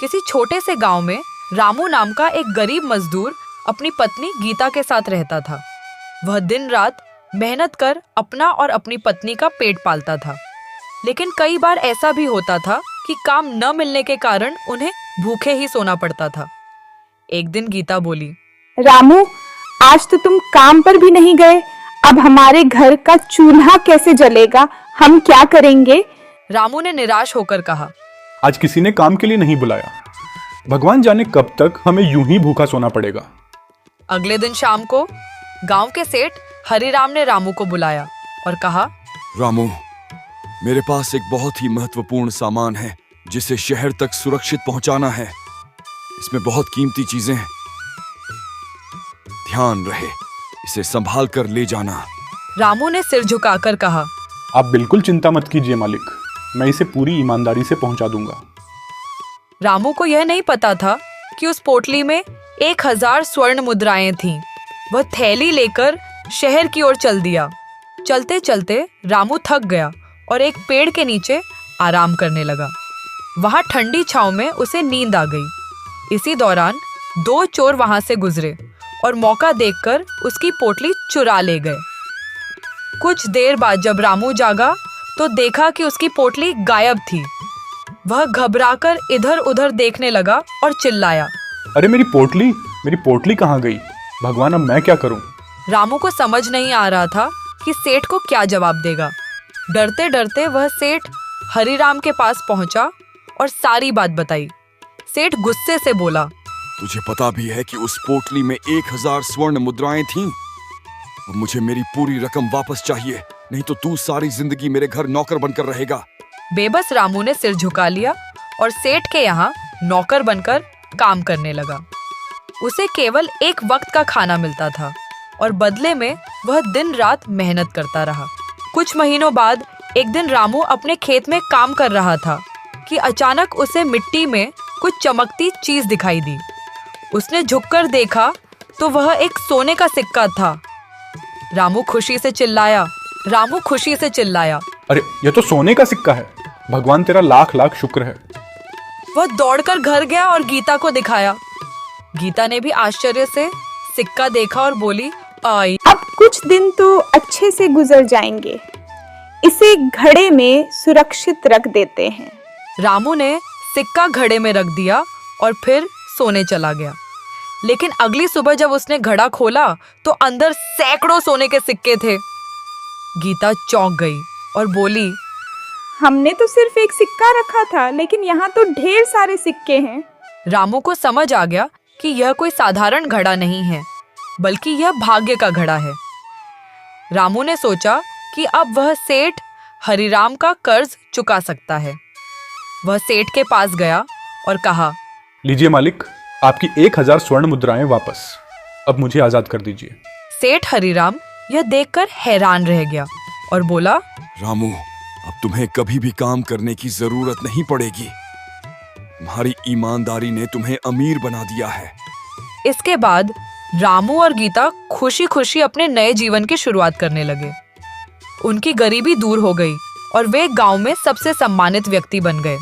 किसी छोटे से गांव में रामू नाम का एक गरीब मजदूर अपनी पत्नी गीता के साथ रहता था। वह दिन रात मेहनत कर अपना और अपनी पत्नी का पेट पालता था, लेकिन कई बार ऐसा भी होता था कि काम न मिलने के कारण उन्हें भूखे ही सोना पड़ता था। एक दिन गीता बोली, रामू, आज तो तुम काम पर भी नहीं गए। अब हमारे घर का चूल्हा कैसे जलेगा? हम क्या करेंगे? रामू ने निराश होकर कहा, आज किसी ने काम के लिए नहीं बुलाया। भगवान जाने कब तक हमें यूं ही भूखा सोना पड़ेगा। अगले दिन शाम को गांव के सेठ हरिराम ने रामू को बुलाया और कहा, रामू, मेरे पास एक बहुत ही महत्वपूर्ण सामान है जिसे शहर तक सुरक्षित पहुंचाना है। इसमें बहुत कीमती चीजें हैं। ध्यान रहे, इसे संभाल कर ले जाना। रामू ने सिर झुकाकर कहा, आप बिल्कुल चिंता मत कीजिए मालिक, मैं इसे पूरी ईमानदारी से पहुंचा दूंगा। रामू को यह नहीं पता था कि उस पोटली में 1000 स्वर्ण मुद्राएं थीं। वह थैली लेकर शहर की ओर चल दिया। चलते चलते रामू थक गया और एक पेड़ के नीचे आराम करने लगा। वहां ठंडी छांव में उसे नींद आ गई। इसी दौरान 2 चोर वहां से गुजरे और मौका देखकर उसकी पोटली चुरा ले गए। कुछ देर बाद जब रामू जागा तो देखा कि उसकी पोटली गायब थी। वह घबराकर इधर उधर देखने लगा और चिल्लाया, अरे मेरी पोटली कहाँ गई? भगवान, अब मैं क्या करूं? रामू को समझ नहीं आ रहा था कि सेठ को क्या जवाब देगा। डरते डरते वह सेठ हरिराम के पास पहुंचा और सारी बात बताई। सेठ गुस्से से बोला, तुझे पता भी है कि उस पोटली में 1000 स्वर्ण मुद्राएं थीं। अब मुझे मेरी पूरी रकम वापस चाहिए, नहीं तो तू सारी जिंदगी मेरे घर नौकर बनकर रहेगा। बेबस रामू ने सिर झुका लिया और सेठ के यहाँ नौकर बनकर काम करने लगा। उसे केवल एक वक्त का खाना मिलता था और बदले में वह दिन रात मेहनत करता रहा। कुछ महीनों बाद एक दिन रामू अपने खेत में काम कर रहा था कि अचानक उसे मिट्टी में कुछ चमकती चीज दिखाई दी। उसने झुककर देखा तो वह एक सोने का सिक्का था। रामू खुशी से चिल्लाया, अरे ये तो सोने का सिक्का है। भगवान तेरा लाख लाख शुक्र है। वह दौड़कर घर गया और गीता को दिखाया। गीता ने भी आश्चर्य से सिक्का देखा और बोली, आई अब कुछ दिन तो अच्छे से गुजर जाएंगे। इसे घड़े में सुरक्षित रख देते हैं। रामू ने सिक्का घड़े में रख दिया और फिर सोने चला गया। लेकिन अगली सुबह जब उसने घड़ा खोला तो अंदर सैकड़ों सोने के सिक्के थे। गीता चौंक गई और बोली, हमने तो सिर्फ एक सिक्का रखा था, लेकिन यहाँ तो ढेर सारे सिक्के हैं। रामू को समझ आ गया कि यह कोई साधारण घड़ा नहीं है, बल्कि यह भाग्य का घड़ा है। रामू ने सोचा कि अब वह सेठ हरिराम का कर्ज चुका सकता है। वह सेठ के पास गया और कहा, लीजिए मालिक, आपकी 1000 स्वर्ण मुद्राएं वापस। अब मुझे आजाद कर दीजिए। सेठ हरिराम यह देखकर हैरान रह गया और बोला, रामू, अब तुम्हें कभी भी काम करने की जरूरत नहीं पड़ेगी। तुम्हारी ईमानदारी ने तुम्हें अमीर बना दिया है। इसके बाद रामू और गीता खुशी खुशी अपने नए जीवन की शुरुआत करने लगे। उनकी गरीबी दूर हो गई और वे गांव में सबसे सम्मानित व्यक्ति बन गए।